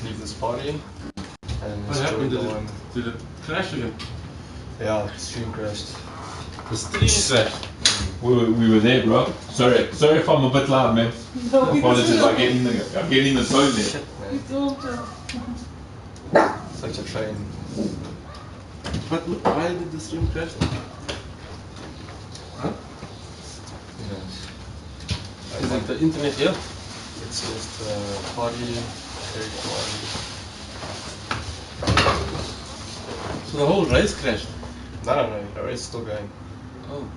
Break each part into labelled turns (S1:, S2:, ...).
S1: leave this party and
S2: What happened? Did it crash again?
S1: Yeah, the stream crashed.
S2: The stream crashed? We were there, bro. Sorry if I'm a bit loud, man.
S3: No,
S2: apologies, I'm getting the tone there.
S1: Shit, such a train.
S2: But why did the stream crash? Huh?
S1: Yeah.
S2: Is it the internet here?
S1: It's just party, very quiet.
S2: So the whole race crashed?
S1: No, the race is still going.
S2: Oh.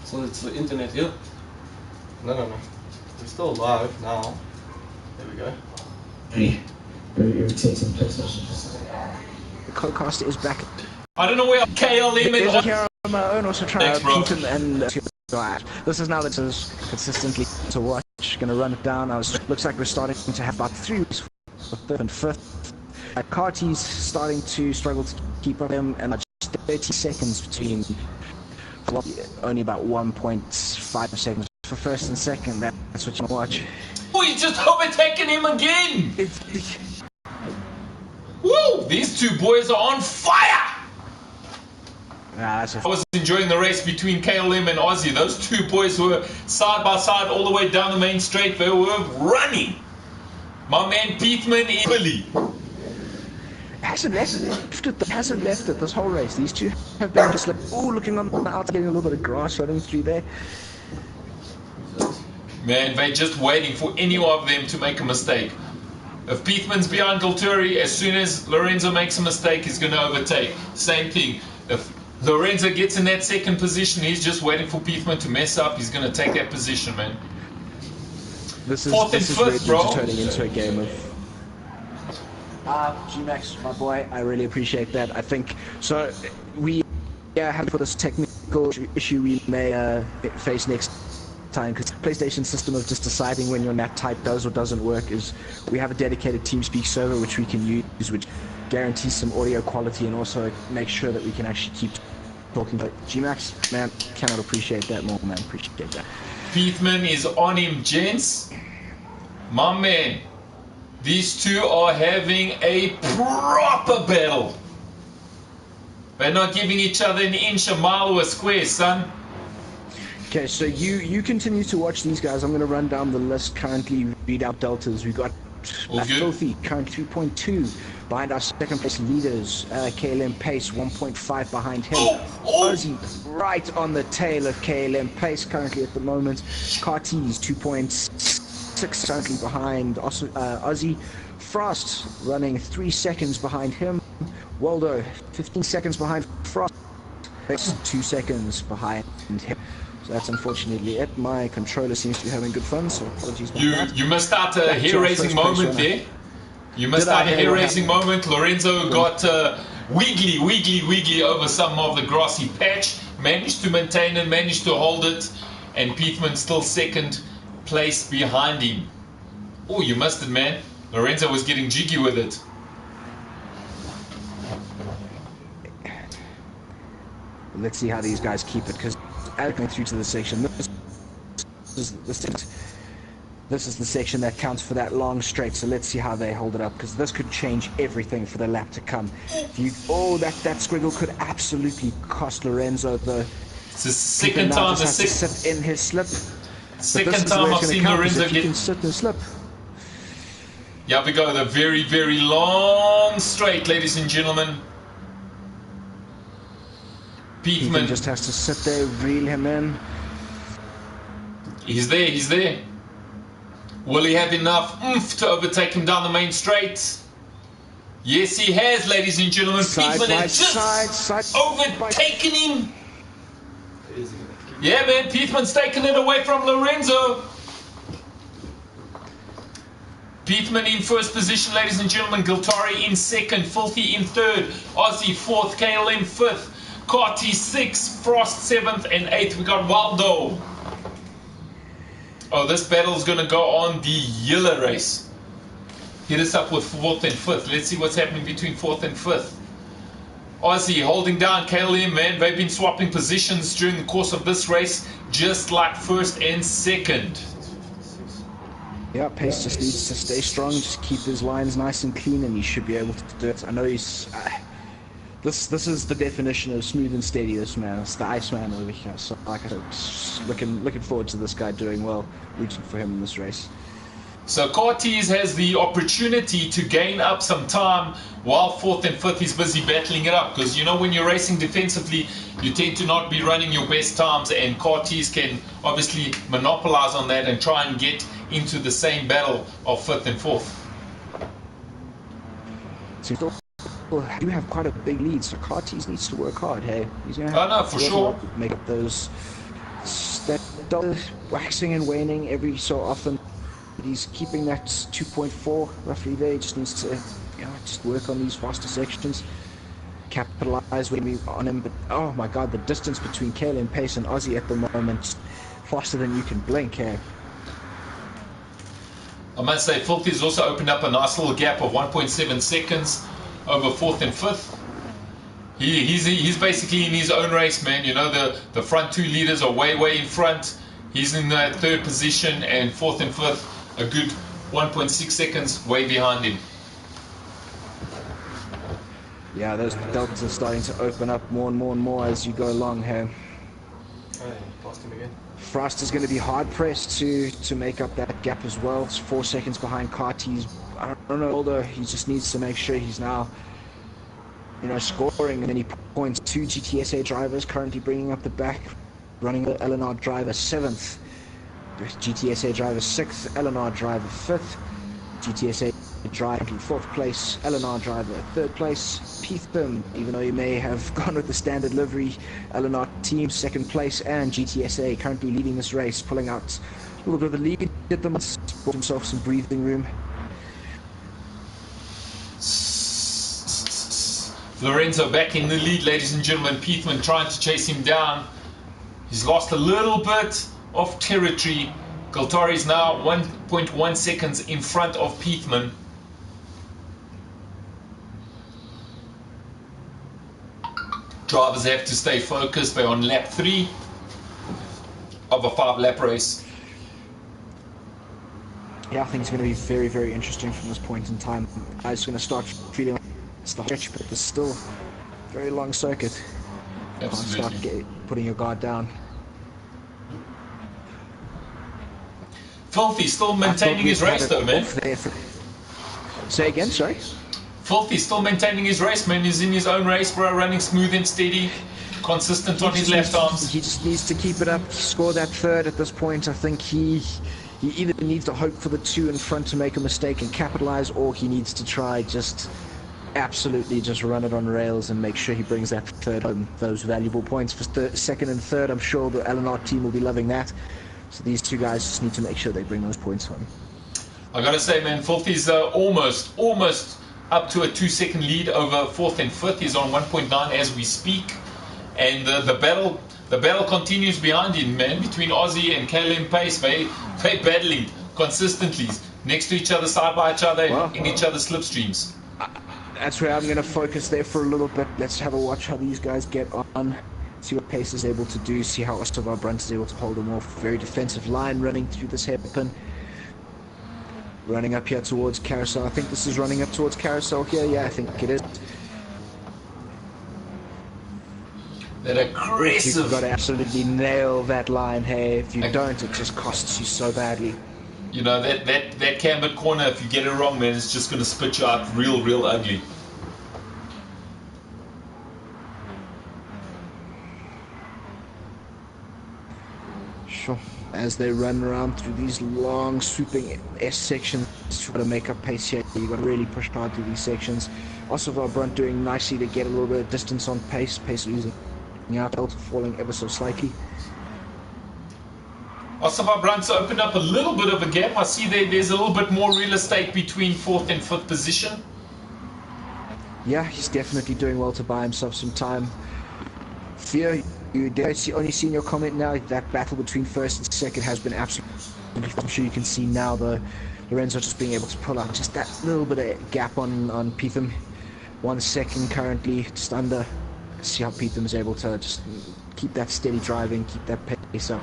S2: So it's the internet here?
S1: No. We're still live now. There we go.
S4: Very irritating PlayStation. The co-caster is back.
S5: I don't know where KLM is.
S4: Here on my own, also trying to keep him and this is now that is consistently to watch. Gonna run it down. Looks like we're starting to have about 3 weeks for 5th and 5th. Carty's starting to struggle to keep up with him, and just 30 seconds between. Only about 1.5 seconds for 1st and 2nd. That's what you watch.
S5: Oh, he's just overtaken him again! Woo! These two boys are on fire! I was enjoying the race between KLM and Aussie. Those two boys were side by side all the way down the main straight. They were running. My man Pietman is Billy.
S4: Hasn't left it this whole race. These two have been just like, looking on the outside, getting a little bit of grass running through there.
S5: Man, they're just waiting for any of them to make a mistake. If Pietman's behind Galturi, as soon as Lorenzo makes a mistake, he's going to overtake. Same thing. If Lorenzo gets in that 2nd position, he's just waiting for Pietman to mess up. He's going to take that position, man.
S4: This is
S5: 4th and 5th, bro.
S4: Turning into a game of... G-Max, my boy, I really appreciate that. I think, so we have for this technical issue we may face next time, because the PlayStation system of just deciding when your NAT type does or doesn't work is we have a dedicated TeamSpeak server which we can use, which guarantees some audio quality and also make sure that we can actually keep talking. But G-Max, man, cannot appreciate that more, man. Appreciate that.
S5: Pietman is on him, gents. My man. These two are having a proper battle. They're not giving each other an inch, a mile, or a square, son.
S4: Okay, so you continue to watch these guys. I'm going to run down the list currently, read out deltas. We've got Filthy, current 3.2 behind our 2nd place leaders. KLM Pace, 1.5 behind him. Aussie, right on the tail of KLM Pace currently at the moment. Carties, 2.6 currently behind Aussie. Frost running 3 seconds behind him. Waldo 15 seconds behind Frost. 2 seconds behind him. So that's unfortunately it. My controller seems to be having good fun, so apologies about that.
S5: You missed out a hair-raising moment there. You missed out a hair-raising moment. Lorenzo got wiggly over some of the grassy patch. Managed to maintain and managed to hold it. And Pietman still 2nd place behind him. Oh, you missed it, man. Lorenzo was getting jiggy with it.
S4: Let's see how these guys keep it, because as going through to the section, this is the section that counts for that long straight. So let's see how they hold it up, because this could change everything for the lap to come. That squiggle could absolutely cost Lorenzo the.
S5: It's the 2nd time.
S4: The sit in his slip.
S5: 2nd time I've seen Lorenzo get.
S4: Can sit and slip.
S5: Yeah, we go the very, very long straight, ladies and gentlemen. Pietman
S4: just has to sit there, reel him in.
S5: He's there. Will he have enough oomph to overtake him down the main straight? Yes, he has, ladies and gentlemen. Pietman has just overtaken him. Yeah, man, Pietman's taken it away from Lorenzo. Pietman in 1st position, ladies and gentlemen. Giltari in 2nd. Filthy in 3rd. Aussie 4th. KLM 5th. Carty 6th. Frost 7th. And 8th. We got Waldo. Oh, this battle's going to go on the yellow race. Hit us up with 4th and 5th. Let's see what's happening between 4th and 5th. Aussie holding down KLM, man. They've been swapping positions during the course of this race, just like 1st and 2nd.
S4: Yeah, Pace just needs to stay strong, just keep his lines nice and clean, and he should be able to do it. I know he's... This is the definition of smooth and steady, this man. It's the Iceman over here. So, like I said, looking forward to this guy doing well, rooting for him in this race.
S5: So Cortez has the opportunity to gain up some time while 4th and 5th is busy battling it up. Because, you know, when you're racing defensively, you tend to not be running your best times, and Cortez can obviously monopolize on that and try and get into the same battle of 5th and 4th.
S4: So you do have quite a big lead, so Cortez needs to work hard. Hey, he's gonna have
S5: for sure.
S4: Make up those waxing and waning every so often. He's keeping that 2.4 roughly there. He just needs to, you know, just work on these faster sections, capitalize when we on him. But oh my God, the distance between KLM Pace and Aussie at the moment, faster than you can blink. Hey.
S5: I must say, Filthy's also opened up a nice little gap of 1.7 seconds over 4th and 5th. He's basically in his own race, man. You know, the front two leaders are way in front. He's in the 3rd position, and 4th and 5th a good 1.6 seconds way behind him.
S4: Yeah, those deltas are starting to open up more and more as you go along here.
S1: Hey, lost him again.
S4: Frost is going to be hard pressed to make up that gap as well. It's 4 seconds behind Cortez. I don't know, although he just needs to make sure he's now, you know, scoring many points. 2 GTSA drivers currently bringing up the back, running the LNR driver 7th, GTSA driver 6th, LNR driver 5th, GTSA driver 4th place, LNR driver 3rd place, Peatham, even though he may have gone with the standard livery, LNR team 2nd place, and GTSA currently leading this race, pulling out a little bit of the lead at the moment, brought himself some breathing room.
S5: Lorenzo back in the lead, ladies and gentlemen. Peatham trying to chase him down. He's lost a little bit of territory. Galtari is now 1.1 seconds in front of Peatham. Drivers have to stay focused. They're on lap 3 of a 5-lap race.
S4: Yeah, I think it's going to be very interesting from this point in time. I'm just going to start feeling like it's the stretch, but there's still a very long circuit.
S5: Absolutely.
S4: Start putting your guard down.
S5: Filthy still maintaining his race though, man.
S4: Say again, sorry?
S5: Filthy still maintaining his race, man. He's in his own race, bro, running smooth and steady, consistent on his left arms.
S4: He just needs to keep it up, score that 3rd at this point. I think he either needs to hope for the 2 in front to make a mistake and capitalize, or he needs to try just absolutely just run it on rails and make sure he brings that 3rd home. Those valuable points for 2nd and 3rd. I'm sure the LNR team will be loving that. So these 2 guys just need to make sure they bring those points home.
S5: I gotta say, man, Filthy's almost up to a 2-second lead over 4th and 5th. He's on 1.9 as we speak, and the battle continues behind him, man. Between Aussie and KLM Pace, they battling consistently next to each other, side by each other, well, in each other's slipstreams.
S4: That's where I'm going to focus there for a little bit. Let's have a watch how these guys get on. See what Pace is able to do. See how Ostavar Brunt is able to hold them off. Very defensive line running through this hairpin. Running up here towards Carousel. I think this is running up towards Carousel here. Yeah, I think it is.
S5: That aggressive.
S4: You've got to absolutely nail that line. Hey, if you don't, it just costs you so badly.
S5: You know, that cambered corner, if you get it wrong, man, it's just going to spit you out real ugly.
S4: Sure. As they run around through these long, swooping S sections, try to make up pace here. You've got to really push hard through these sections. Ostavar Brunt doing nicely to get a little bit of distance on Pace. Pace losing out, Delta falling ever so slightly.
S5: Ostavar Brunt's opened up a little bit of a gap. I see there's a little bit more real estate between 4th and 5th position.
S4: Yeah, he's definitely doing well to buy himself some time. Fear, you only seen your comment now. That battle between 1st and 2nd has been absolutely. I'm sure you can see now the Lorenzo just being able to pull out just that little bit of gap on Peatham. 1 second currently, just under. See how Peatham is able to just keep that steady driving, keep that pace up.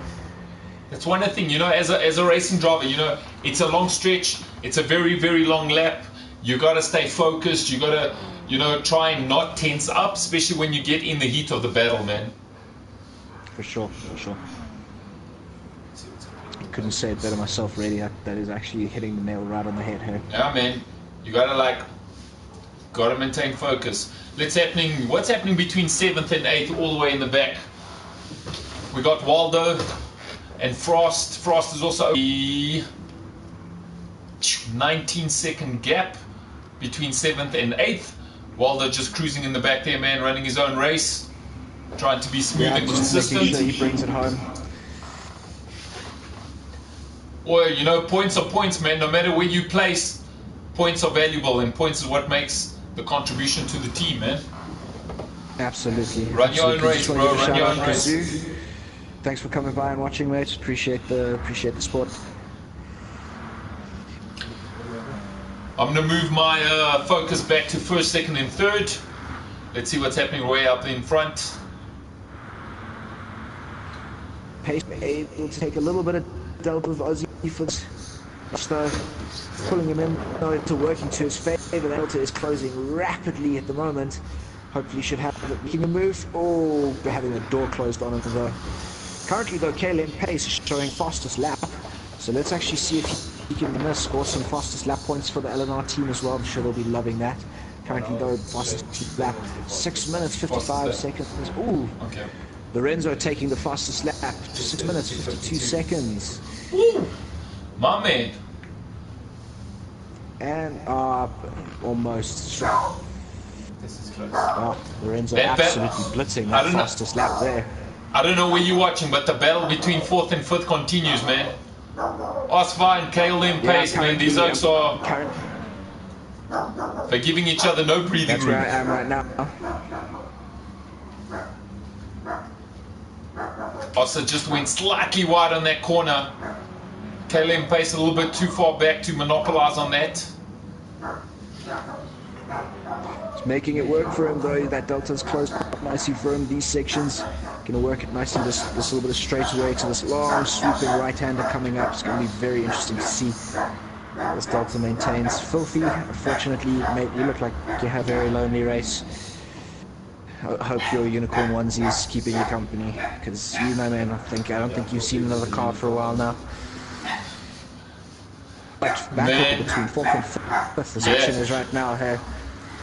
S5: That's one thing, you know, as a racing driver, you know, it's a long stretch, it's a very, very long lap. You got to stay focused, you got to, you know, try and not tense up, especially when you get in the heat of the battle, man.
S4: For sure, for sure. I couldn't say it better myself, really. That is actually hitting the nail right on the head here.
S5: Yeah, man. You gotta maintain focus. What's happening between 7th and 8th, all the way in the back? We got Waldo and Frost. Frost is also a 19-second gap between 7th and 8th. Waldo just cruising in the back there, man, running his own race, trying to be smooth and consistent.
S4: Making sure he brings it home.
S5: Well, you know, points are points, man. No matter where you place, points are valuable, and points is what makes the contribution to the team, man.
S4: Absolutely.
S5: Run your own race, bro. Run your own race.
S4: Thanks for coming by and watching, mate. Appreciate the sport.
S5: I'm gonna move my focus back to 1st, 2nd, and 3rd. Let's see what's happening way up in front.
S4: Pace able to take a little bit of delta with Aussie for this. So pulling him in into working to his favour. The delta is closing rapidly at the moment. Hopefully should have it making a move. Oh, they're having a door closed on him though. Currently though, KLM Pace is showing fastest lap. So let's actually see if he can score some fastest lap points for the LNR team as well. I'm sure they'll be loving that. Currently though, fastest lap, 6 minutes 55 seconds. Ooh,
S5: okay.
S4: Lorenzo taking the fastest lap, 6 minutes 52 seconds.
S5: Ooh, my man.
S4: And almost.
S1: This is close.
S4: Oh, Lorenzo absolutely blitzing that fastest lap there.
S5: I don't know where you're watching, but the battle between 4th and 5th continues, man. Osvar and KLM Pace, man. These oaks are they're giving each other no breathing room.
S4: That's where I am right now.
S5: Ossa just went slightly wide on that corner. KLM Pace a little bit too far back to monopolize on that.
S4: It's making it work for him though. That delta's closed up nicely for him. These sections gonna work it nicely. This little bit of straightaway to this long swooping right-hander coming up. It's gonna be very interesting to see how this delta maintains. Filthy, unfortunately, mate, you look like you have a very lonely race. I hope your unicorn onesie is keeping you company, because you, my man, I don't think you've seen another car for a while now. But back up between 4th and 5th, the section is right now here.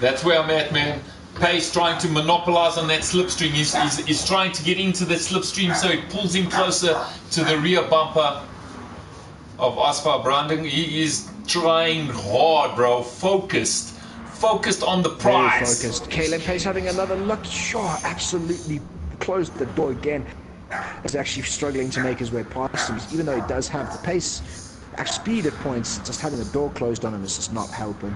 S5: That's where I'm at, man. Pace trying to monopolize on that slipstream. He's trying to get into the slipstream so it pulls him closer to the rear bumper of Osvar Branding. He is trying hard, bro. Focused on the prize.
S4: Very focused. KLM Pace having another look. Sure, absolutely closed the door again. He's actually struggling to make his way past him, even though he does have the pace. Speed at points, just having the door closed on him is just not helping.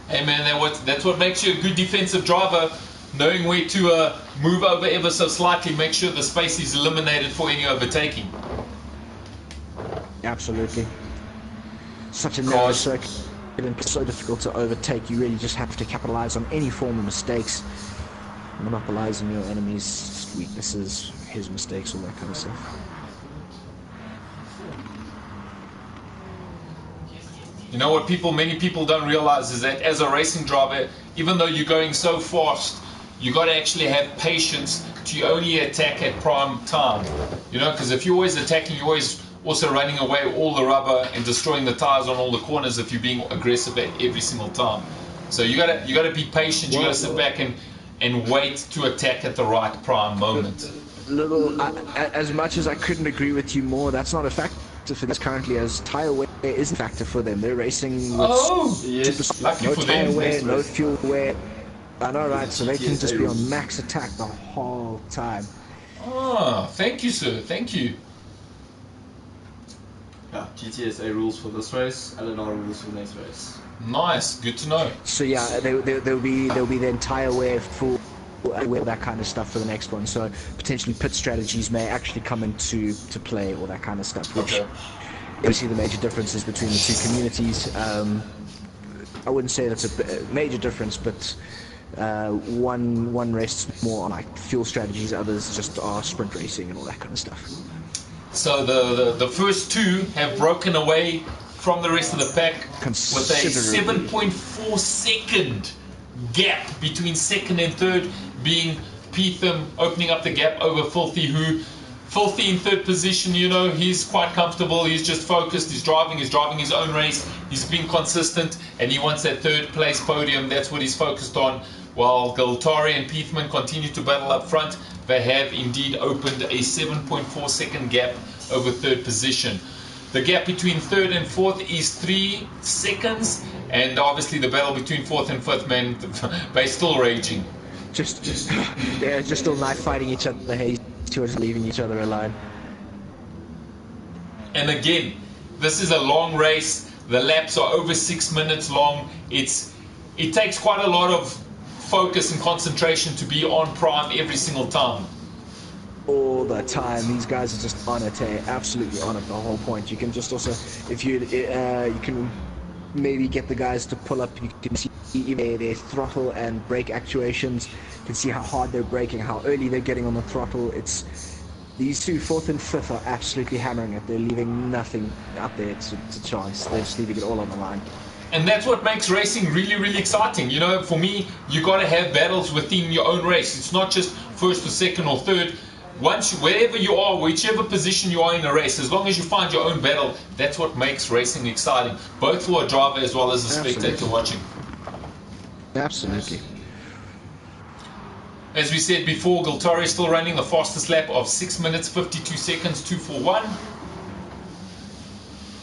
S5: Hey man, that's what makes you a good defensive driver. Knowing where to move over ever so slightly, make sure the space is eliminated for any overtaking.
S4: Absolutely. Such a narrow circuit and so difficult to overtake. You really just have to capitalize on any form of mistakes. Monopolizing your enemy's weaknesses, his mistakes, all that kind of stuff.
S5: You know what many people don't realize is that as a racing driver, even though you're going so fast, you got to actually have patience to only attack at prime time. You know, because if you're always attacking, you're always also running away all the rubber and destroying the tires on all the corners if you're being aggressive at every single time. So you gotta be patient. You gotta sit back and wait to attack at the right prime moment.
S4: As much as I couldn't agree with you more, that's not a factor for this currently, as tire wear isn't a factor for them. They're racing with no tire wear, no fuel wear. I know, right? So they can just be on max attack the whole time.
S5: Ah, thank you, sir. Thank you.
S1: Yeah, GTSA rules for this race, LNR rules for the next race.
S5: Nice, good to know.
S4: So yeah, there'll be then tire wear, full wear, that kind of stuff for the next one. So potentially pit strategies may actually come into play, all that kind of stuff. Which you see the major differences between the two communities. I wouldn't say that's a major difference, but one rests more on like fuel strategies, others just are sprint racing and all that kind of stuff.
S5: So the first two have broken away from the rest of the pack with a 7.4 second gap between second and third, being Peetham opening up the gap over Filthy, who Filthy in third position, you know, he's quite comfortable, he's just focused, he's driving his own race, he's been consistent, and he wants that third place podium. That's what he's focused on. While Galtari and Peethman continue to battle up front, they have indeed opened a 7.4 second gap over third position. The gap between third and fourth is 3 seconds, and obviously the battle between fourth and fifth, man, they're still raging.
S4: They're just still knife fighting each other. Hey, towards leaving each other alone.
S5: And again, this is a long race. The laps are over 6 minutes long. It takes quite a lot of focus and concentration to be on prime every single time.
S4: All the time, these guys are just on it, absolutely on it. The whole point. You can just also, if you can maybe get the guys to pull up. You can see their throttle and brake actuations. You can see how hard they're braking, how early they're getting on the throttle. It's these two, fourth and fifth, are absolutely hammering it. They're leaving nothing out there to chance. They're just leaving it all on the line.
S5: And that's what makes racing really, really exciting. You know, for me, you got to have battles within your own race. It's not just first or second or third. Wherever you are, whichever position you are in a race, as long as you find your own battle, that's what makes racing exciting, both for a driver as well as a spectator watching.
S4: Absolutely.
S5: As we said before, Galtari is still running the fastest lap of 6 minutes 52 seconds 241.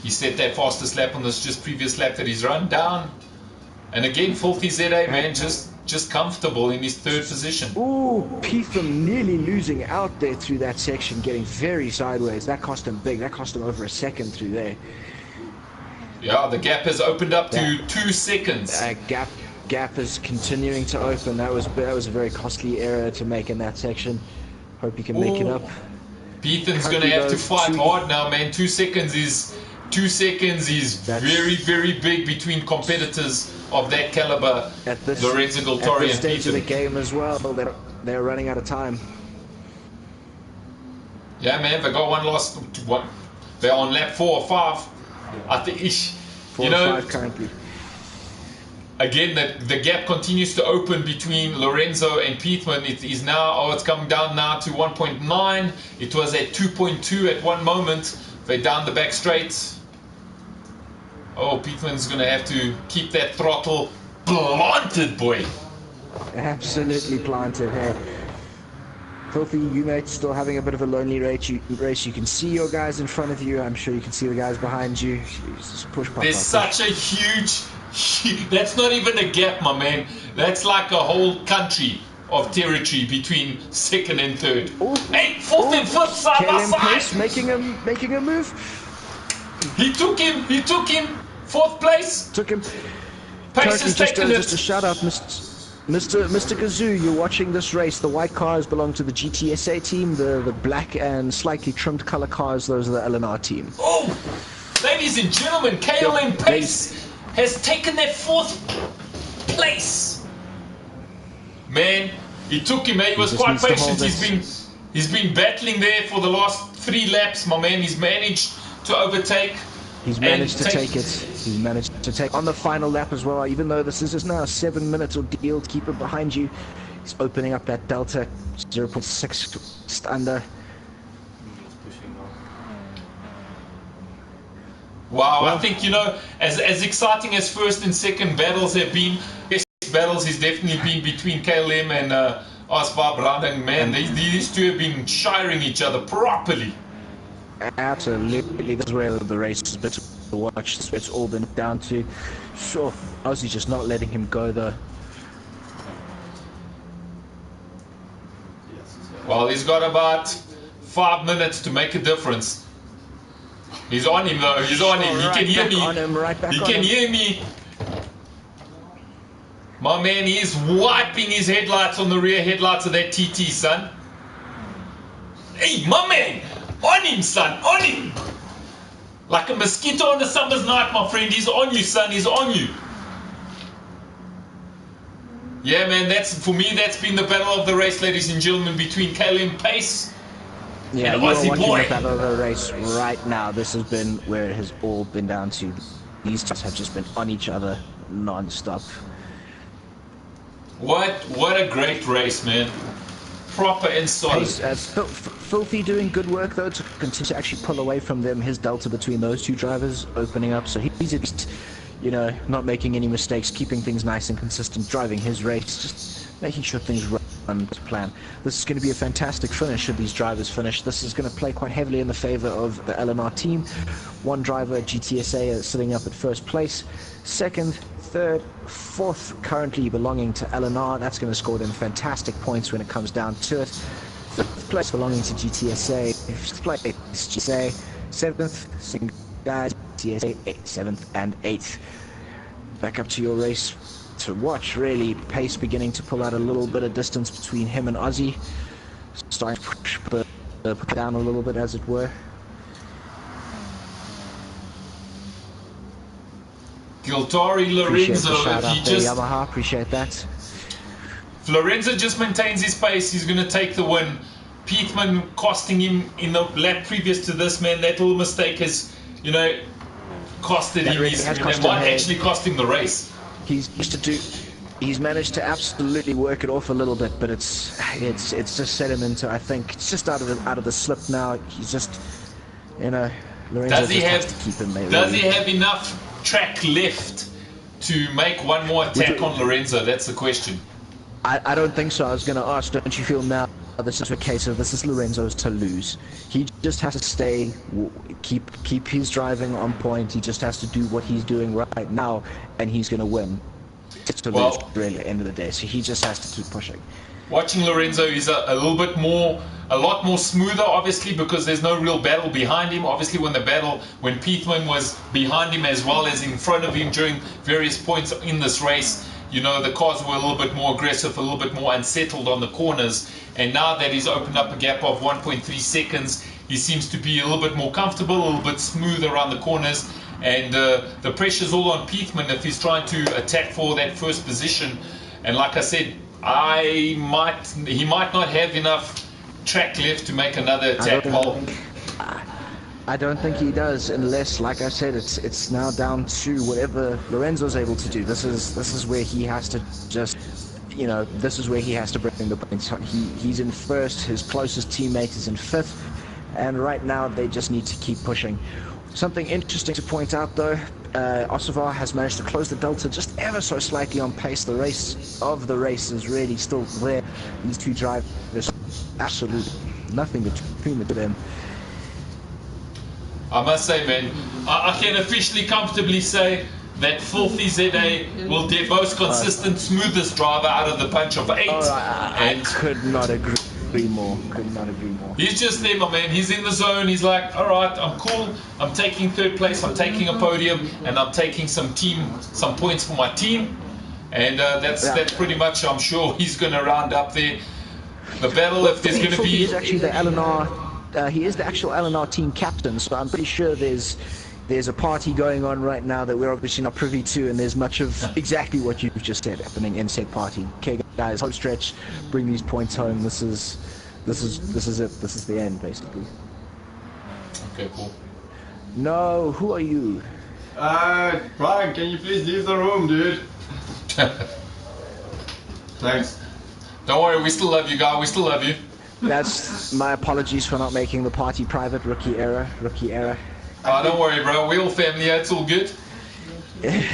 S5: He set that fastest lap on this just previous lap that he's run down. And again, Filthy ZA, man, just comfortable in his third position.
S4: Ooh, Peetham nearly losing out there through that section, getting very sideways. That cost him big. That cost him over a second through there.
S5: Yeah, the gap has opened up to 2 seconds.
S4: Gap is continuing to open. That was a very costly error to make in that section. Hope he can make it up.
S5: Peetham's going to have to fight hard now, man. 2 seconds is very, very big between competitors of that caliber. Lorenzo Galtari and
S4: at this stage of the
S5: Peetham.
S4: game as well, they're running out of time.
S5: Yeah, man, they got one. They're on lap 4 or 5. I think,
S4: 4 or 5 currently.
S5: Again, the gap continues to open between Lorenzo and Peethman. It is now, it's coming down now to 1.9. It was at 2.2 at one moment. They're down the back straight. Oh, Peethman's going to have to keep that throttle planted, boy.
S4: Absolutely planted, hey. Filthy, you mate, still having a bit of a lonely race. You can see your guys in front of you. I'm sure you can see the guys behind you. Just push pop.
S5: There's such a huge, that's not even a gap, my man. That's like a whole country of territory between second and third.
S4: Ooh,
S5: hey, fourth and fifth side by side.
S4: Pace making a move.
S5: He took him. Fourth place.
S4: Took him.
S5: Pace has taken it.
S4: Just a shout out, Mr. Gazoo, you're watching this race. The white cars belong to the GTSA team. The black and slightly trimmed color cars, those are the LNR team.
S5: Oh, ladies and gentlemen, KLM Pace has taken that fourth place. Man, he took him. He was quite patient. He's been battling there for the last 3 laps. My man, he's managed to overtake.
S4: He's managed to take it. He's managed to take on the final lap as well. Even though this is just now a 7 minute ordeal to keep it behind you, he's opening up that delta 0.6 just under.
S5: Wow, well, I think, you know, as exciting as first and second battles have been, best battles has definitely been between KLM and Aspa Brandon. Man, these two have been shiring each other properly.
S4: Absolutely, this is where the race is a bit to watch. It's all been down to. Sure, Ozzy's just not letting him go though.
S5: Well, he's got about 5 minutes to make a difference. He's on him though. He's on him. He can hear me. He can hear me. My man, he is wiping his headlights on the rear headlights of that TT, son. Hey, my man. On him, son, on him! Like a mosquito on a summer's night, my friend. He's on you, son, he's on you. Yeah, man, for me, that's been the battle of the race, ladies and gentlemen, between KLM Pace
S4: Yeah,
S5: an
S4: you are
S5: Aussie
S4: watching
S5: boy.
S4: the battle of the race right now. This has been where it has all been down to. These guys have just been on each other non-stop.
S5: What a great race, man. Proper and solid.
S4: Filthy doing good work though to continue to actually pull away from them. His delta between those two drivers opening up, so he's at least, you know, not making any mistakes, keeping things nice and consistent, driving his race, just making sure things run to plan. This is going to be a fantastic finish should these drivers finish. This is going to play quite heavily in the favor of the LNR team. One driver, GTSA, is sitting up at first place. Second, third, fourth currently belonging to LNR. That's going to score them fantastic points when it comes down to it. Fifth place belonging to GTSA. Fifth place GTSA. Seventh, same guys, GTSA. Eighth, seventh, and eighth. Back up to your race to watch, really. Pace beginning to pull out a little bit of distance between him and Ozzy. Starting to put down a little bit, as it were.
S5: Giltari Lorenzo,
S4: Yamaha, appreciate that.
S5: Lorenzo just maintains his pace, he's going to take the win. Piethman costing him in the lap previous to this, man. That little mistake has, you know, costed him. It might actually cost him the race.
S4: He's managed to absolutely work it off a little bit, but it's just set him into, I think, it's just out of the slip now. He's just, you know, Lorenzo
S5: does he have
S4: to keep him there,
S5: does
S4: really.
S5: he have enough track left to make one more attack on Lorenzo? That's the question.
S4: I don't think so. I was going to ask, don't you feel now this is a case of this is Lorenzo's to lose? He just has to keep his driving on point. He just has to do what he's doing right now, and he's going to win. It's to lose, really, at the end of the day. So he just has to keep pushing.
S5: Watching Lorenzo is a lot more smoother, obviously, because there's no real battle behind him. Obviously, when Piethman was behind him as well as in front of him during various points in this race, you know, the cars were a little bit more aggressive, a little bit more unsettled on the corners. And now that he's opened up a gap of 1.3 seconds, he seems to be a little bit more comfortable, a little bit smooth around the corners. And the pressure's all on Piethman if he's trying to attack for that first position. And like I said, he might not have enough track left to make another attack.
S4: I don't think he does, unless, like I said, it's now down to whatever Lorenzo's able to do. This is where he has to just, you know, this is where he has to bring the points. He's in first, his closest teammate is in fifth, and right now they just need to keep pushing. Something interesting to point out, though, Osavar has managed to close the delta just ever so slightly on pace. The race is really still there. These two drivers, absolutely nothing between the two of them.
S5: I must say, man, I can officially comfortably say that Filthy ZA will be most consistent, smoothest driver out of the bunch of 8.
S4: I could not agree more.
S5: He's just there, my man. He's in the zone. He's like, all right, I'm cool. I'm taking third place. I'm taking a podium, and I'm taking some points for my team. And that's pretty much. I'm sure he's going to round up there. The battle, if there's going to be.
S4: He is actually the LNR. He is the actual LNR team captain, so I'm pretty sure there's a party going on right now that we're obviously not privy to, and there's much of exactly what you've just said happening in said party. Okay, guys, home stretch, bring these points home. This is it. This is the end, basically.
S5: Okay, cool.
S4: No, who are you?
S1: Brian, can you please leave the room, dude? Thanks.
S5: Don't worry, we still love you, guy. We still love you.
S4: That's my apologies for not making the party private. Rookie error.
S5: Oh, don't worry, bro. We're all family here. It's all good.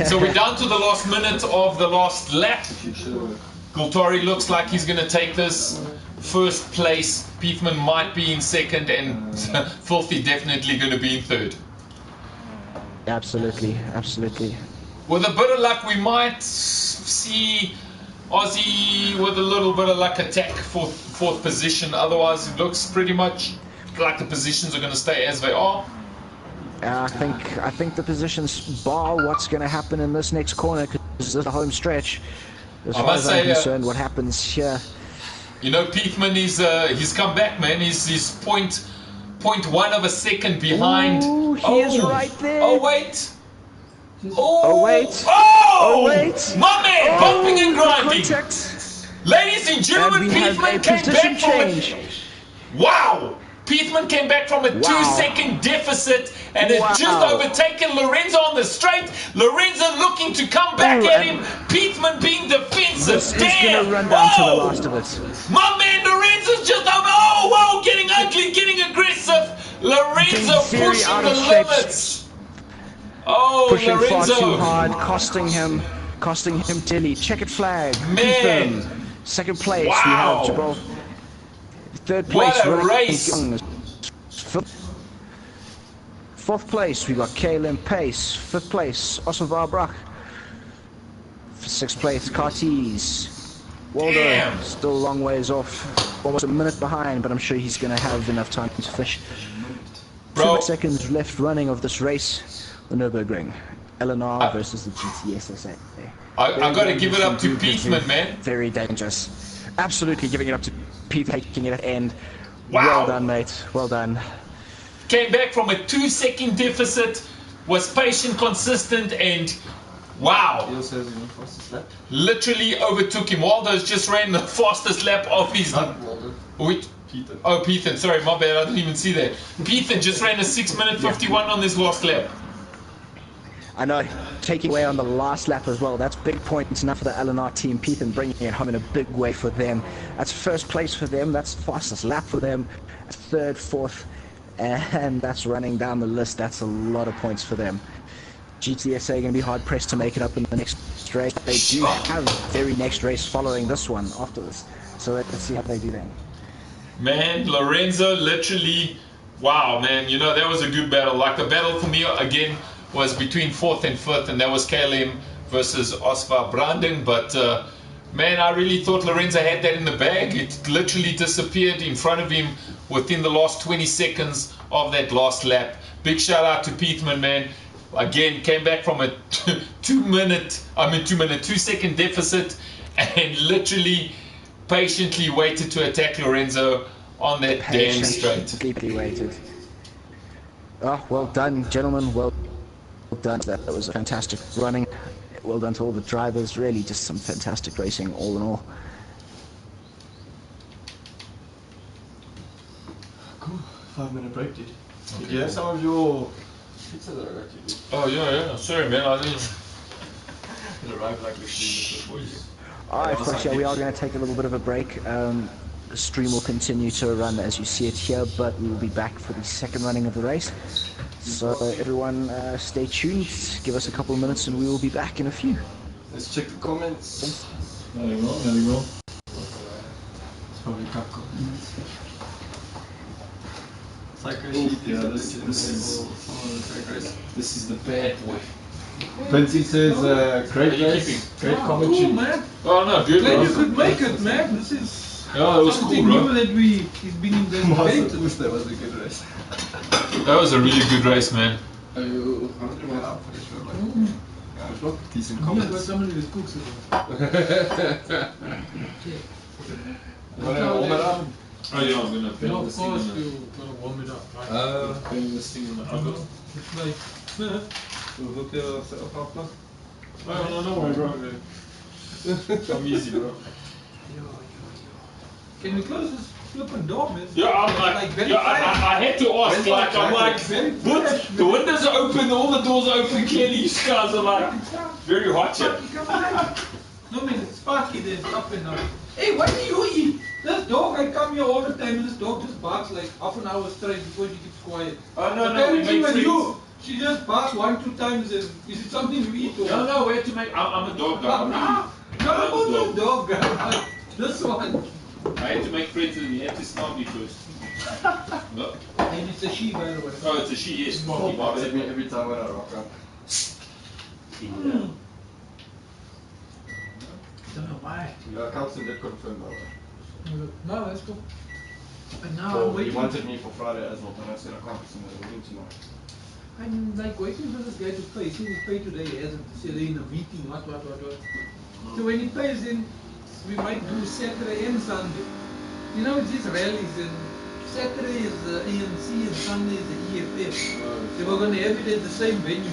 S5: So we're down to the last minute of the last lap. Gultori looks like he's going to take this first place. Piethman might be in second, and Filthy definitely going to be in third.
S4: Absolutely.
S5: With a bit of luck, we might see Aussie with a little bit of luck attack for fourth position. Otherwise, it looks pretty much like the positions are going to stay as they are.
S4: I think the positions bar what's going to happen in this next corner, because this is the home stretch. As far as I'm concerned, what happens here.
S5: You know, Piethman he's come back, man. He's 0.1 of a second behind.
S4: Ooh, he is right there.
S5: Oh wait.
S4: Oh wait.
S5: Oh
S4: wait.
S5: My man, bumping and grinding.
S4: Contact.
S5: Ladies and gentlemen, Piethman came back from it. Wow. Piedman came back from a 2-second deficit and has just overtaken Lorenzo on the straight. Lorenzo looking to come back at him. Piedman being defensive.
S4: This is going to run down to the last of it.
S5: My man Lorenzo's just over. Oh, whoa, getting ugly, getting aggressive. Lorenzo pushing the limits. Oh,
S4: pushing
S5: Lorenzo.
S4: far too hard, costing him dearly. Checkered flag.
S5: Man.
S4: Second place,
S5: Wow.
S4: we have Gibraltar. Third place,
S5: What a race.
S4: Fourth place, we got KLM Pace. Fifth place, Oscar Brock. Sixth place, Cartes. Waldo, still a long ways off. Almost a minute behind, but I'm sure he's going to have enough time to finish. 2 seconds left running of this race. The Nürburgring. LNR versus the GTSA.
S5: I got to give it up to Piedman, man.
S4: Very dangerous. Absolutely giving it up to Piedman, taking it at end.
S5: Wow.
S4: Well done, mate. Well done.
S5: Came back from a 2-second deficit, was patient, consistent, and wow. Literally overtook him. Waldo's just ran the fastest lap of his...
S1: Piedman.
S5: Oh, Piedman. Sorry, my bad. I didn't even see that. Piedman just ran a 6:51 on this last lap.
S4: I know, taking away on the last lap as well. That's big points now for the LNR team. Piedman bringing it home in a big way for them. That's first place for them. That's fastest lap for them. Third, fourth, and that's running down the list. That's a lot of points for them. GTSA going to be hard pressed to make it up in the next race. They do have the very next race following this one after this. So let's see how they do then.
S5: Man, Lorenzo literally, wow, man. You know, that was a good battle. Like the battle for me, again, was between 4th and 5th, and that was KLM versus Oscar Brandon. But man, I really thought Lorenzo had that in the bag. It literally disappeared in front of him within the last 20 seconds of that last lap. Big shout out to Piedman, man. Again, came back from a 2-second deficit and literally patiently waited to attack Lorenzo on that damn straight.
S4: Deeply waited. Oh, well done, gentlemen. Well done. That was a fantastic running. Well done to all the drivers. Really, just some fantastic racing, all in all.
S1: Cool. 5-minute break, dude. Did you have some of your pizza that I got you, dude?
S5: Oh yeah. Sorry, man. I didn't.
S1: It arrived like literally before you.
S4: Alright, folks, yeah, we are going to take a little bit of a break. The stream will continue to run as you see it here, but we will be back for the second running of the race. So everyone, stay tuned. Give us a couple of minutes, and we will be back in a few.
S1: Let's check the comments.
S2: Nothing wrong.
S1: It's probably Capcom.
S2: This is the bad boy.
S1: Benzi says, great race, great commentary.
S3: Cool, man.
S5: Oh no, good.
S3: Glad you could make it, man. This is
S5: Yeah, it was
S3: something
S5: cool, bro.
S3: new that he's been in the debate.
S1: Wish that was a good race.
S5: That was a really good race, man.
S1: Are you hungry man up for this one? Yeah, decent
S3: He's got
S1: comments.
S3: somebody that cooks it.
S1: You want to warm it up?
S5: Oh yeah, I'm gonna
S3: Yeah,
S5: film
S3: of
S5: this
S3: course
S5: thing.
S3: you're gonna warm it up. Right?
S5: Film this thing in the oven.
S3: It's like,
S1: We'll hook yourself up now.
S5: No worry, bro. I'm easy, bro.
S3: can we close this flipping door, man?
S5: Yeah, I'm like,
S3: very
S5: I had to ask, like, I'm like, but the windows are open, all the doors are open, clearly you guys are like, very hot here.
S3: No, man, it's sparky there, it's up and down. Hey, what do you eat? This dog, I come here all the time, and this dog just barks like half an hour straight before she gets quiet.
S5: Oh, no, we
S3: Apparently
S5: make
S3: with
S5: friends.
S3: you, she just barks 1-2 times, and is it something you eat or?
S5: No, we have to make, I'm a dog guy.
S3: No, the dog guy. This one.
S5: I had to make friends with him, he had to smell me first. No.
S3: And it's a she, by the way.
S5: Oh, it's a she, yes.
S1: He barks at me every time when I rock up.
S5: Yeah.
S3: Don't know why.
S1: Yeah, Carlson did confirm that one.
S3: No, that's cool. And now
S1: So
S3: I'm
S1: he
S3: waiting.
S1: wanted me for Friday as well, but I said I can't, so we're doing tonight.
S3: I'm like waiting for this guy to pay. See, he paid today. He hasn't. Said in a meeting. What. So when he pays, then we might do Saturday and Sunday. You know, it's these rallies, and Saturday is the ANC and Sunday is the EFF. They were going to have it at the same venue.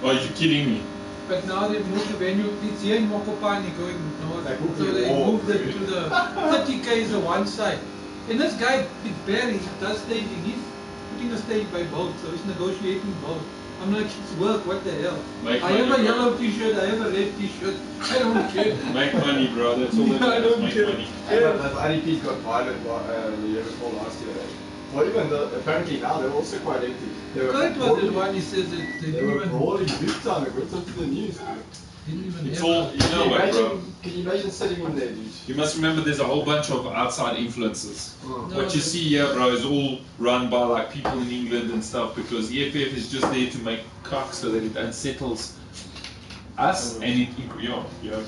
S5: Oh, you're kidding me.
S3: But now they've moved the venue. It's here in Mokopane going north.
S1: They moved
S3: So
S1: it
S3: they
S1: all.
S3: moved it to the 30 k's on one side. And this guy, Barry, does staging. He's putting a stage by boat, so he's negotiating both. I'm like, it's work, what the hell?
S2: Make
S3: I have
S2: money,
S3: a
S2: bro.
S3: yellow t-shirt, I have a red t-shirt, I don't care.
S2: Make money, bro. That's all that
S3: I
S2: matters.
S3: don't
S2: Make
S3: care.
S2: money.
S1: Yeah, but IDP's got violent the year before last year. Well, even though apparently now they're also quite empty. They were
S3: Kurt was the
S1: brawling-
S3: one he says that they
S1: They were
S3: didn't even,
S1: brawling big time. It went onto the news.
S3: didn't even
S2: It's
S3: have
S2: all,
S3: a-
S2: you know what, bro.
S1: Can you imagine sitting in there, dude?
S2: You must remember there's a whole bunch of outside influences.
S1: Oh.
S3: No,
S2: What you
S3: but-
S2: see here, bro, is all run by like people in England and stuff because the EFF is just there to make cock so that it unsettles us and it,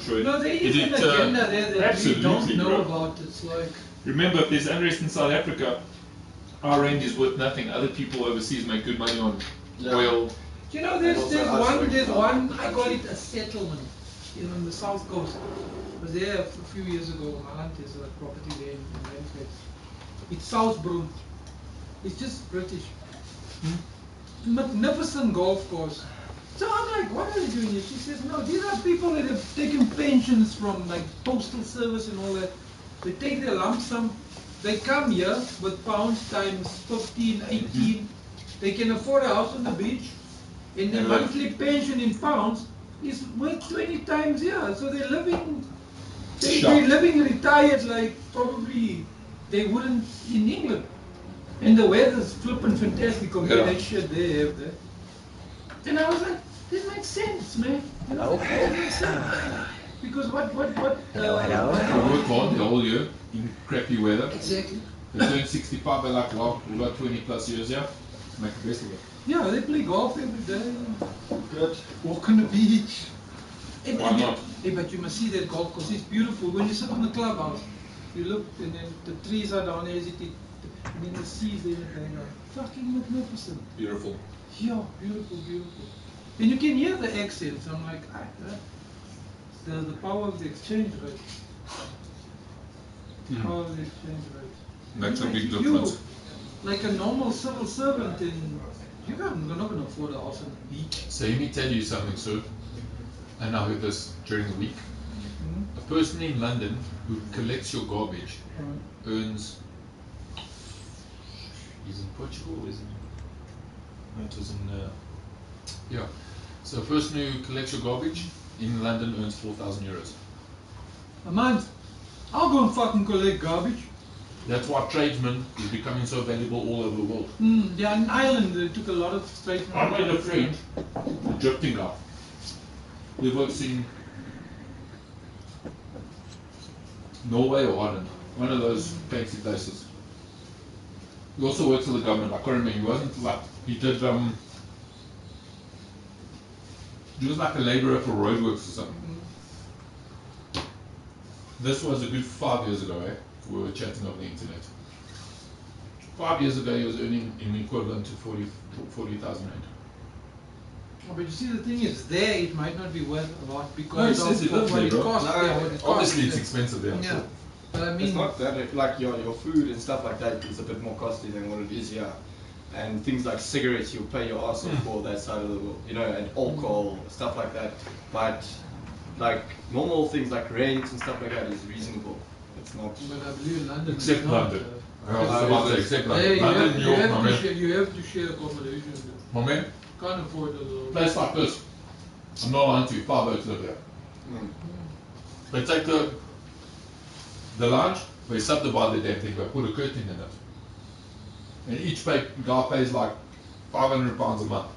S2: sure.
S3: No, there
S2: it,
S3: is an agenda there that we
S2: absolutely,
S3: don't know
S2: bro.
S3: about. It's like,
S2: Remember, if there's unrest in South Africa, our range is worth nothing. Other people overseas make good money on
S1: Yeah.
S2: oil.
S3: you know,
S1: And also us
S3: there's
S1: like-
S3: one, I call it a settlement, on the south coast. I was there a few years ago. My aunt has a property there in Randstad. It's Southbrook. It's just British. Magnificent golf course. So I'm like, what are they doing here? She says, no, these are people that have taken pensions from like postal service and all that. They take their lump sum. They come here with pounds times 15, 18. They can afford a house on the beach. And their
S2: Yeah.
S3: monthly pension in pounds is worth 20 times here. So they're living, they're living retired like probably they wouldn't in England. And the weather's flipping fantastic compared to
S2: Yeah.
S3: that shit they have there. And I was like, this makes sense, man. You know,
S4: Okay.
S3: it makes sense. Because what,
S4: Hello, hello.
S2: We work hard the whole year in crappy weather.
S3: Exactly.
S2: They turn 65, they're like, well, we've got 20 plus years here. Let's make the best of it.
S3: Yeah, they play golf every day.
S1: Good.
S3: Walk on the beach. And-
S2: Why
S3: and-
S2: not?
S3: Hey, but you must see that golf course. It's beautiful. When you sit on the clubhouse, you look and then the trees are down there, and then the sea's there. And fucking magnificent.
S2: Beautiful.
S3: Yeah, beautiful, beautiful. And you can hear the accents. I'm like, the power of the exchange rate. Power of the exchange rate.
S2: Makes a big
S3: You,
S2: difference.
S3: like a normal civil servant, you're not going to afford a house on the beach.
S2: So let me tell you something, sir. And I heard this during the week. A person in London who collects your garbage earns. He's in Portugal, or is he? No, it was in. Yeah. So a person who collects your garbage in London earns 4,000 euros.
S3: A month. I'll go and fucking collect garbage.
S2: That's why tradesmen is becoming so valuable all over the world.
S3: Yeah, in Ireland they took a lot of straight.
S2: I made a friend, a drifting guy. He works in Norway or Ireland, one of those fancy places. He also works for the government. I can't remember. He wasn't like he did. He was like a labourer for roadworks or something. This was a good 5 years ago. We were chatting over the internet. 5 years ago, he was earning in equivalent to 40,000 rand.
S3: Oh, but you see, the thing is, there it might not be worth a lot
S2: No, he
S3: because
S2: says he
S3: of
S2: lives
S3: what
S2: there,
S3: it
S2: bro.
S3: costs.
S1: No,
S3: Yeah, what it costs.
S2: Obviously, it's expensive there.
S3: Yeah, but I mean,
S1: It's not that, like your food and stuff like that is a bit more costly than what it is here. And things like cigarettes, you'll pay your ass off for that side of the world, you know, and alcohol, stuff like that. But like normal things like rent and stuff like that is reasonable. It's not.
S3: but I believe in London.
S2: Except
S3: it's not,
S2: London. I was about to say, except
S3: Hey,
S2: London.
S3: you,
S2: London, New York,
S3: have
S2: my
S3: to
S2: man.
S3: share, you have to share accommodation.
S2: My man,
S3: Can't afford a little.
S2: place like this. I'm not lying to you, 5 votes live there. They take the lounge, they subdivide the damn thing, they put a curtain in it. And each guy pays like £500 a month.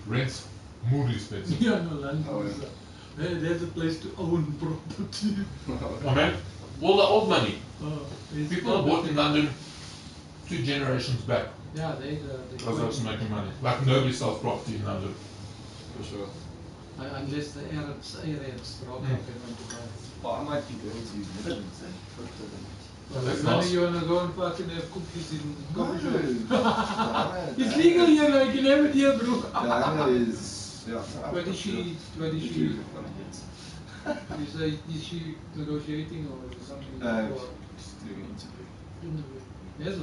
S2: Rent's more expensive.
S3: Yeah, no, London.
S1: Oh,
S3: is,
S1: yeah.
S3: there's a place to own property.
S2: My man, all the old money.
S3: It's
S2: People have bought in London 2 generations back.
S3: Yeah, they
S2: Because that's making money. Like nobody sells property in London.
S1: For sure.
S3: Unless the Arabs rock up and want to buy.
S1: Well, I might be going to Netherlands and
S2: That's
S3: When
S2: nice.
S3: you wanna go and fucking have cookies in coffee shop?
S1: No.
S3: It's legal here, like you can have it here, bro.
S1: Diana is, yeah.
S3: Where is she? Where is she? Is she negotiating or is it something?
S1: Just doing an interview.
S3: Yes,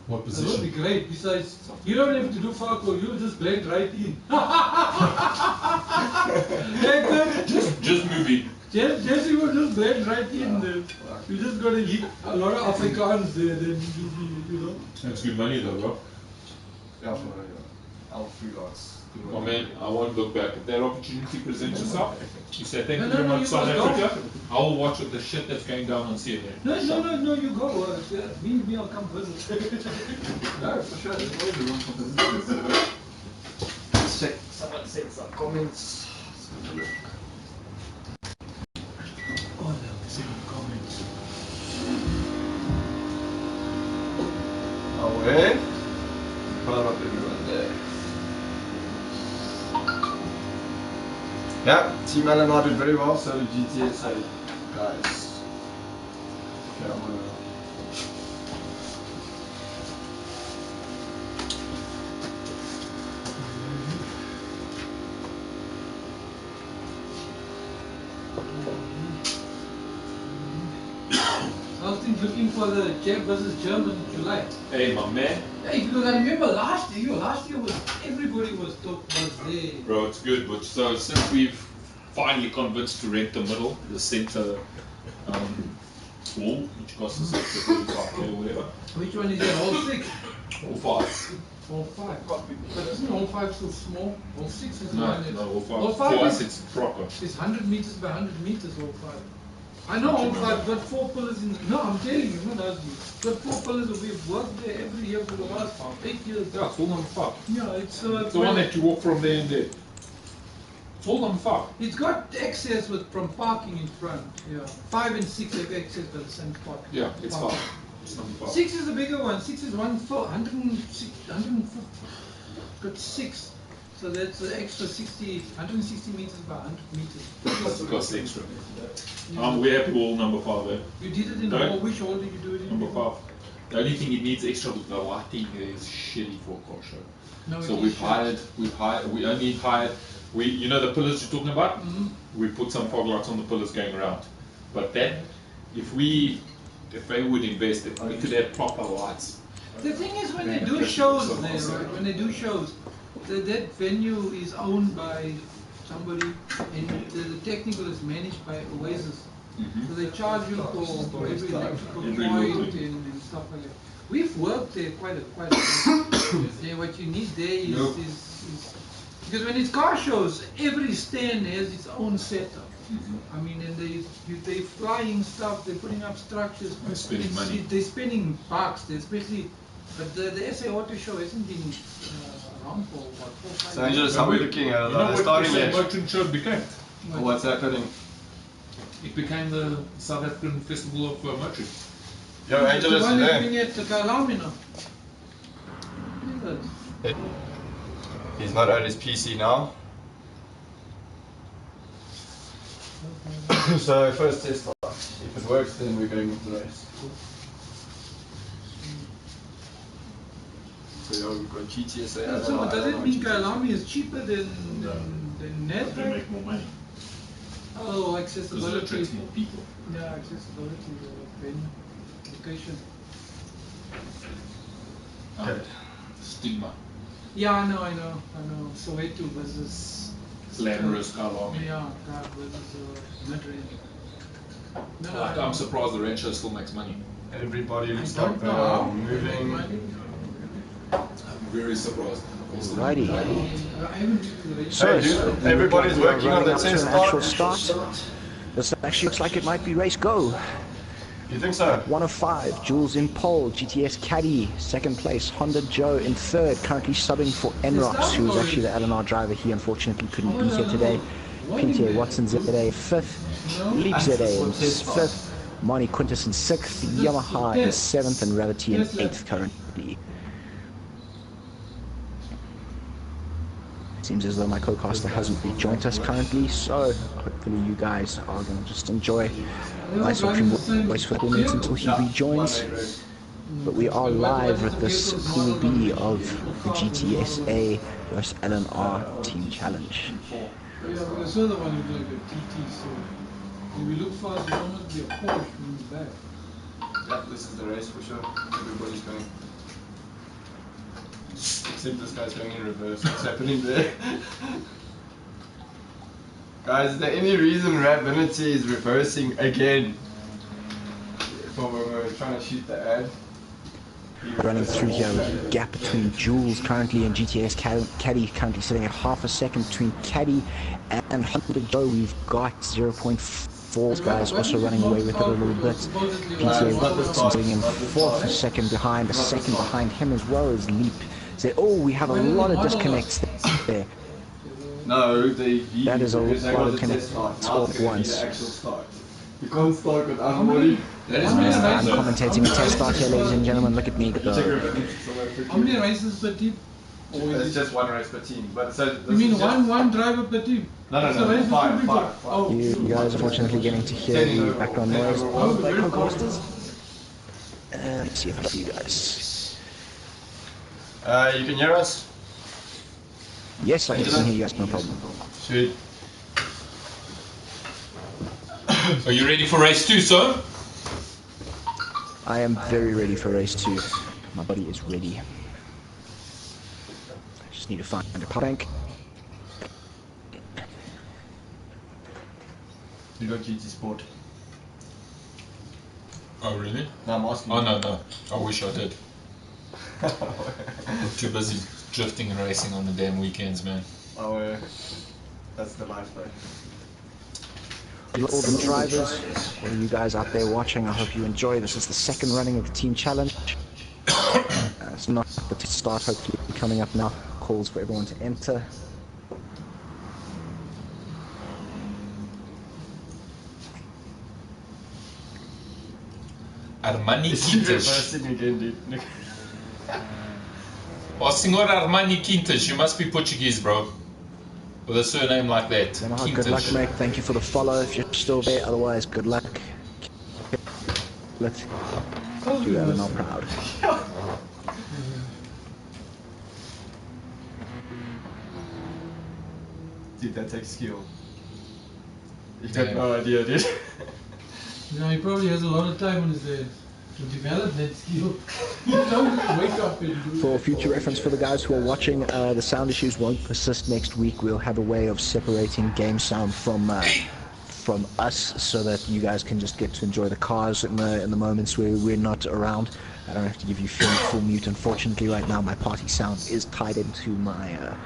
S2: What
S3: that would be
S2: position?
S3: great. Besides, you don't have to do fuck all. You just blend right in. Hey, good.
S2: Just movie.
S3: Jesse will just blend right in there. You just gotta hit a lot of Afrikaans there, then you'll be, you know.
S2: That's good money though, bro.
S1: Yeah, for our freelance.
S2: Oh man, I won't look back. If that opportunity presents itself, you say thank you
S3: No,
S2: very
S3: no,
S2: much,
S3: you
S2: South
S3: must
S2: Africa. I'll watch the shit that's going down on CNN.
S3: No, you go. Me, I'll come visit.
S1: No, for sure. There's always a room for visitors. Let's check. Someone sent some comments. Let's have a look.
S3: Oh, no, send comments.
S1: Away. Proud of everyone there. Yeah, Team LNR did very well, so did GTSA guys. Okay, I'm gonna...
S3: Austin's looking for the Czech versus German in July.
S2: Hey, my man.
S3: Hey, because I remember last year was everybody was there.
S2: Bro, it's good, but so since we've finally convinced to rent the middle, the center wall, which costs us extra 35 or whatever.
S3: Which one is it? All 6?
S2: All 5.
S3: All 5. But isn't all 5 so small? All 6 is
S2: No,
S3: one.
S2: all 5.
S3: All 5
S2: For
S3: is,
S2: us, it's proper.
S3: It's 100 meters by 100 meters. All 5. I know all 5 got 4 pillars in. No, I'm telling you, not asking you. Got 4 pillars. We've worked there every year for the last 8 years.
S2: Yeah, it's all number 5.
S3: Yeah, it's
S2: The one that you walk from there and there. It's all number 5.
S3: It's got access from parking in front. Yeah, 5 and 6 have access to the same spot.
S2: Yeah, it's 5. It's number 5.
S3: 6 is the bigger one. 6 is 150. Got 6. So that's an extra 160 meters by 100 meters.
S2: It costs extra. We're happy with all number 5 there.
S3: You did it in
S2: Right.
S3: all. Which hole did you do it in?
S2: Number 5. The only thing it needs extra with the lighting is shitty for a car show.
S3: No,
S2: So
S3: it
S2: we
S3: is shit.
S2: only hired, you know the pillars you're talking about?
S3: Mhm.
S2: We put some fog lights on the pillars going around. But that, if they would invest it, we could have proper lights.
S3: The thing is, when they do shows there, right? When they do shows, that venue is owned by somebody, and the technical is managed by Oasis. So they charge you for every electrical
S2: Every
S3: point
S2: little
S3: and stuff like that. We've worked there quite a bit. Yeah, what you need there is because when it's car shows, every stand has its own setup. I mean, and they're flying stuff, they're putting up structures.
S2: They're spending money.
S3: They're spending bucks, especially. But the SA Auto Show hasn't been around for what, 4 5
S1: So Angelus, how are we looking at
S2: You know what
S1: starting
S2: the
S1: yet?
S2: merchant show became?
S1: What's happening?
S2: It became the South African Festival of Merchant.
S1: Yo, Angelus,
S3: the one
S1: you
S3: is
S1: there?
S3: being at the Kailami now.
S1: He's not at his PC now. So first test flight. If it works, then we're going into the race. So yeah, we've got GTSA.
S3: So does it mean Kailami is cheaper than Net?
S2: They make more money
S3: Oh,
S2: because it
S3: accessibility.
S2: attracts more people.
S3: Yeah, accessibility, venue, location.
S1: Okay.
S2: Stigma.
S3: Yeah, I know. Soweto versus
S2: Glamorous Kalami.
S3: Yeah, God versus mid-range. No,
S2: I'm surprised the range show still makes money.
S1: Everybody
S3: I
S1: looks
S3: don't
S1: like
S3: know
S1: they're
S3: how.
S1: moving.
S2: I'm very surprised.
S4: Alrighty.
S3: I haven't been to the range.
S4: So,
S1: Hey, dude, everybody's working on
S4: running
S1: the
S4: up to
S1: test
S4: an actual
S1: start.
S4: start. This actually looks like it might be race go.
S1: You think so?
S4: 1 of 5, Jules in pole, GTS Caddy, second place, Honda Joe in third, currently subbing for Enrox, who was actually the LNR driver. He unfortunately couldn't be here today. Pintier Watson ZA 5th, Leap ZA in 5th, Marnie Quintus in 6th, Yamaha in 7th, and Ravity in 8th currently. Seems as though my co-caster hasn't rejoined us currently, so hopefully you guys are going to just enjoy nice watching voice for 4 minutes until he rejoins. But we are live with this Pool B of the GTSA vs LNR Team Challenge.
S3: Yeah, because the other one is like a TT, so if we look fast, it almost be a Porsche in the back.
S1: Yeah, this is the race for sure. Everybody's going. Except this guy's going in reverse. What's happening there? Guys, is there any reason Ravinity is reversing again? When we're trying to shoot the ad.
S4: Running through here, gap between Jules currently and GTS Caddy currently sitting at half a second between Caddy and Hunter Joe. We've got 0.4 guys also running away with it a little bit. PTA Watson sitting in fourth, a second behind him as well as Leap. So, oh, we have a lot of disconnects there.
S1: No,
S4: that is a lot of connects all at once.
S1: You can't start with everybody.
S4: I'm commentating a test start here, ladies and gentlemen. Look at me go.
S3: How many races per team?
S1: It's just one race per team. But so
S3: you mean one driver per team?
S1: No, five.
S3: Oh.
S4: You guys are fortunately getting to hear the background noise of my co-casters. Let's see if I can see you guys.
S1: You can hear us?
S4: Yes, I can hear you guys, no problem.
S1: Sweet.
S5: Are you ready for race 2, sir?
S4: I am very ready for race 2. My body is ready. I just need to find a power tank.
S1: You got GT Sport.
S5: Oh, really?
S1: No, I'm asking.
S5: Oh, no. I wish I did. I'm too busy drifting and racing on the damn weekends, man.
S1: Oh, that's the life, though.
S4: All the drivers, all of you guys out there watching, I hope you enjoy. This is the second running of the team challenge. It's not the start, hopefully coming up now. Calls for everyone to enter.
S5: Armani Quintas. Oh, Senhor Armani Quintas, you must be Portuguese, bro. With a surname like that.
S4: Good luck, mate. Thank you for the follow if you're still there. Otherwise, good luck. Let's do that and I'm proud.
S1: Dude, that takes skill. You have no idea, dude.
S3: You know, he probably has a lot of time on his hands to develop that skill. You don't just wake up and do
S4: For future reference for the guys who are watching, the sound issues won't persist next week. We'll have a way of separating game sound from us so that you guys can just get to enjoy the cars in the moments where we're not around. I don't have to give you full mute. Unfortunately, right now my party sound is tied into my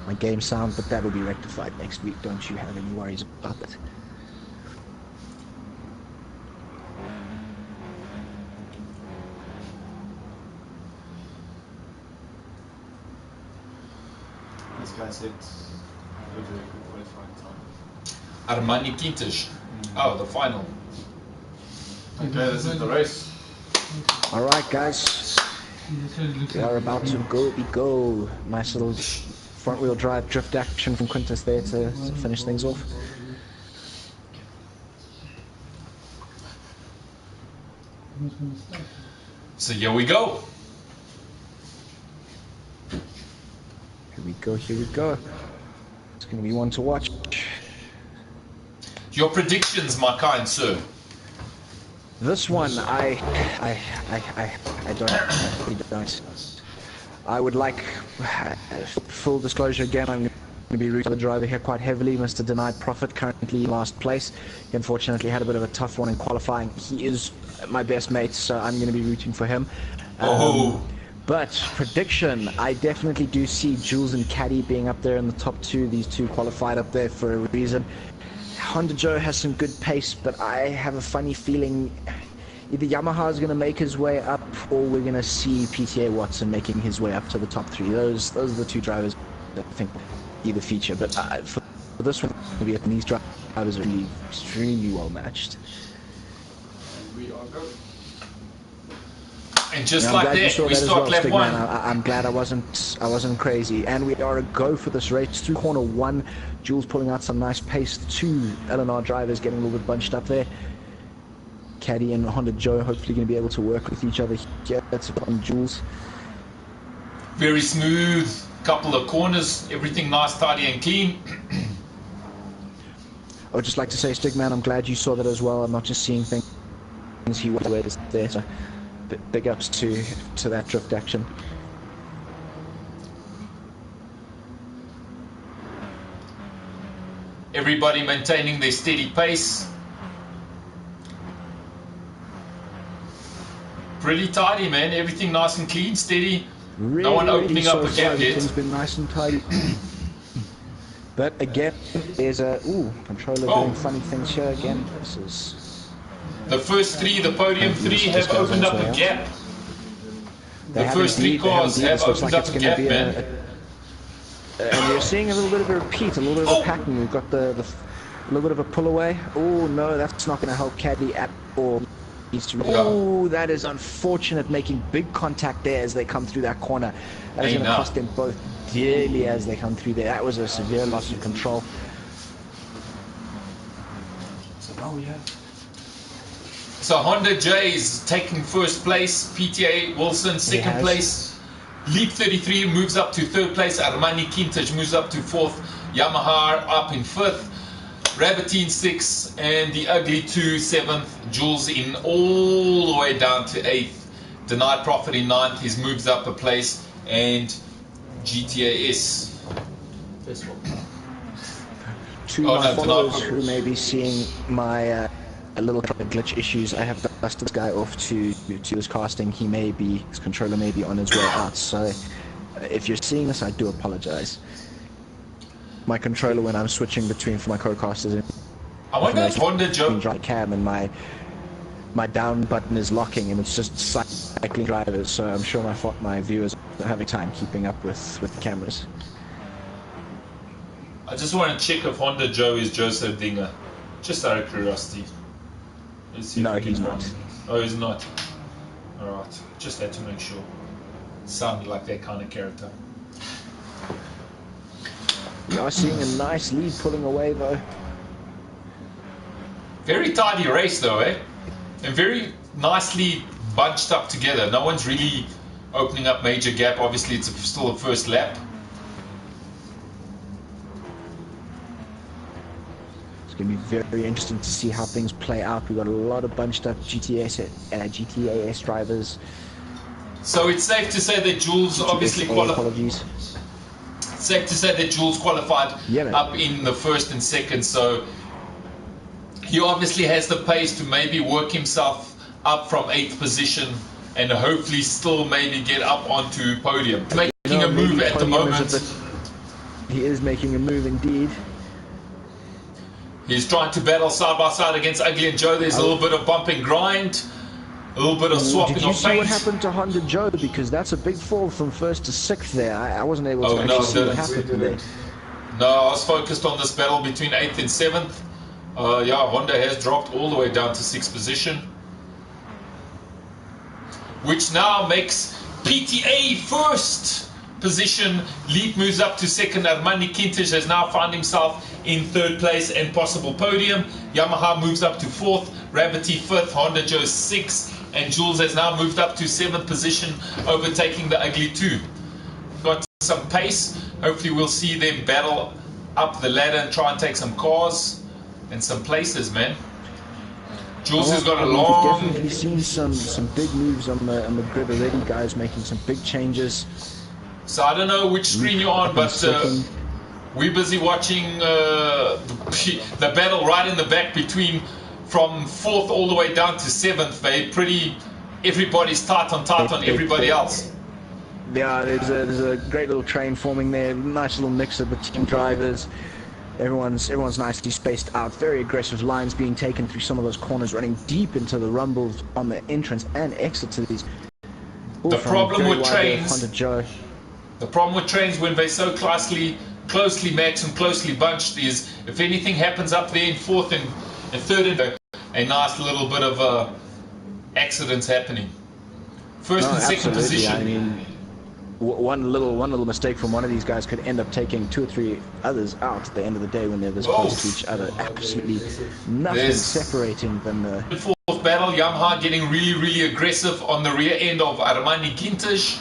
S4: my game sound, but that will be rectified next week. Don't you have any worries about that.
S1: This guy said very good qualifying time.
S5: Armani Quintas. Oh, the final.
S1: Okay, this is the race.
S4: Alright guys, we are about to go. Nice little front wheel drive drift action from Quintus there to finish things off.
S5: So here we go.
S4: Here we go. It's going to be one to watch.
S5: Your predictions, my kind sir.
S4: This one, I don't. I would like full disclosure again. I'm going to be rooting for the driver here quite heavily. Mr. Denied Profit, currently last place. He unfortunately had a bit of a tough one in qualifying. He is my best mate, so I'm going to be rooting for him. But prediction, I definitely do see Jules and Caddy being up there in the top two. These two qualified up there for a reason. Honda Joe has some good pace, but I have a funny feeling either Yamaha is going to make his way up, or we're going to see PTA Watson making his way up to the top three. Those are the two drivers that I think will be the feature. But for this one, these drivers are really extremely well matched.
S1: We are go.
S5: And just like that, we start lap one.
S4: I'm glad I wasn't crazy. And we are a go for this race through corner one. Jules pulling out some nice pace. The two LNR drivers getting a little bit bunched up there. Caddy and Honda Joe hopefully going to be able to work with each other here. That's on Jules.
S5: Very smooth. Couple of corners. Everything nice, tidy and clean.
S4: I would just like to say, Stigman, I'm glad you saw that as well. I'm not just seeing things he was there. So big ups to that drift action.
S5: Everybody maintaining their steady pace. Pretty tidy, man. Everything nice and clean, steady.
S4: Really,
S5: no one opening up a gap yet.
S4: Everything's been nice and tidy. But again, there's a controller doing funny things here again. This is
S5: the first three, the podium three, have opened up a gap. The first three cars have opened up a gap, man.
S4: And you're seeing a little bit of a repeat, a little bit of a pattern. We've got the little bit of a pull away. Oh no, that's not going to help Caddy at all. Oh, that is unfortunate, making big contact there as they come through that corner. That is going to cost them both dearly as they come through there. That was a severe loss of control.
S5: So Honda J is taking first place, PTA Wilson second place, Leap 33 moves up to third place, Armani Quintas moves up to fourth, Yamaha up in fifth, Rabbitine 6th, and the Ugly 2 7th, Jules in all the way down to 8th, Denied Profit in 9th, he's moves up a place, and GTAS.
S4: To my followers who may be seeing my little glitch issues, I have dusted this guy off to his casting. His controller may be on his way out, so if you're seeing this, I do apologize. My controller, when I'm switching between for my co-casters,
S5: I wonder if Honda Joe
S4: cam and my down button is locking, and it's just cycling drivers. So I'm sure my viewers are having time keeping up with the cameras.
S5: I just want to check if Honda Joe is Joseph Dinger, just out of curiosity.
S4: No, he's not.
S5: Oh, he's not. All right, just had to make sure. Sounded like that kind of character.
S4: We are seeing a nice lead pulling away though.
S5: Very tidy race though, eh? And very nicely bunched up together. No one's really opening up major gap. Obviously it's still a first lap.
S4: It's going to be very interesting to see how things play out. We've got a lot of bunched up GTAS drivers.
S5: So it's safe to say that Jules obviously qualified. Safe to say that Jules qualified up in the first and second, so he obviously has the pace to maybe work himself up from 8th position and hopefully still maybe get up onto podium. Making a move at the moment.
S4: He is making a move indeed.
S5: He's trying to battle side by side against Ugly and Joe. There's a little bit of bump and grind. A little bit of swapping of paint.
S4: Did you see what happened to Honda Joe? Because that's a big fall from 1st to 6th there. I wasn't able to actually see what happened today.
S5: No, I was focused on this battle between 8th and 7th. Honda has dropped all the way down to 6th position. Which now makes PTA first position. Leap moves up to 2nd. Armani Quintas has now found himself in 3rd place and possible podium. Yamaha moves up to 4th. Rabbity 5th. Honda Joe 6th. And Jules has now moved up to 7th position, overtaking the Ugly 2. Got some pace. Hopefully we'll see them battle up the ladder and try and take some cars and some places, man. Jules has got a long...
S4: We've definitely seen some big moves on the grid already, guys, making some big changes.
S5: So I don't know which screen you're on, but we're busy watching the battle right in the back between from 4th all the way down to 7th. Everybody's tight on everybody else.
S4: Yeah, there's a great little train forming there. Nice little mix of the team drivers. Everyone's nicely spaced out. Very aggressive lines being taken through some of those corners, running deep into the rumbles on the entrance and exit to these.
S5: The problem with trains when they're so closely matched and closely bunched is if anything happens up there in 4th and 3rd, a nice little bit of accidents happening. 1st and 2nd position.
S4: I mean, one little mistake from one of these guys could end up taking 2 or 3 others out at the end of the day when they're this close to each other. Absolutely nothing separating them.
S5: 4th battle, Yamaha getting really aggressive on the rear end of Armani Quintas.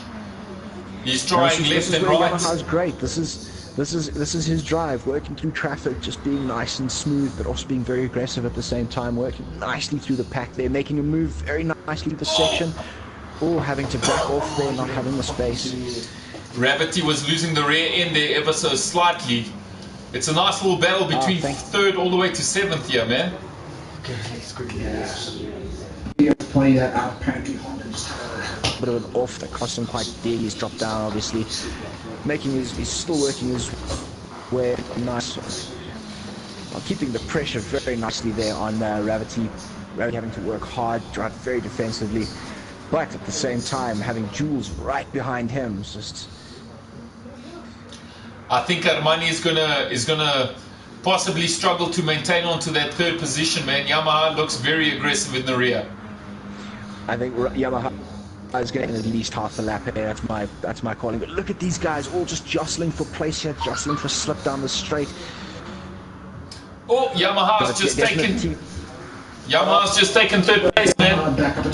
S5: He's trying left and right.
S4: Yamaha's great. This is his drive, working through traffic, just being nice and smooth, but also being very aggressive at the same time, working nicely through the pack there, making a move very nicely through the section. Having to back off there, not having the space.
S5: Rabbity was losing the rear end there ever so slightly. It's a nice little battle between third all the way to 7th here, man.
S4: Okay, let's quickly pointing that out. Apparently Honda's a bit of an off that cost him quite dear. He's dropped down, obviously. He's still working his way nice. Keeping the pressure very nicely there on Ravity. Ravity having to work hard, drive very defensively, but at the same time having Jules right behind him. It's just.
S5: I think Armani is gonna possibly struggle to maintain onto that third position, man. Yamaha looks very aggressive in the rear.
S4: I think Yamaha is getting at least half a lap here. That's my calling. But look at these guys all just jostling for place here, jostling for slip down the straight.
S5: Oh, Yamaha's just taken third place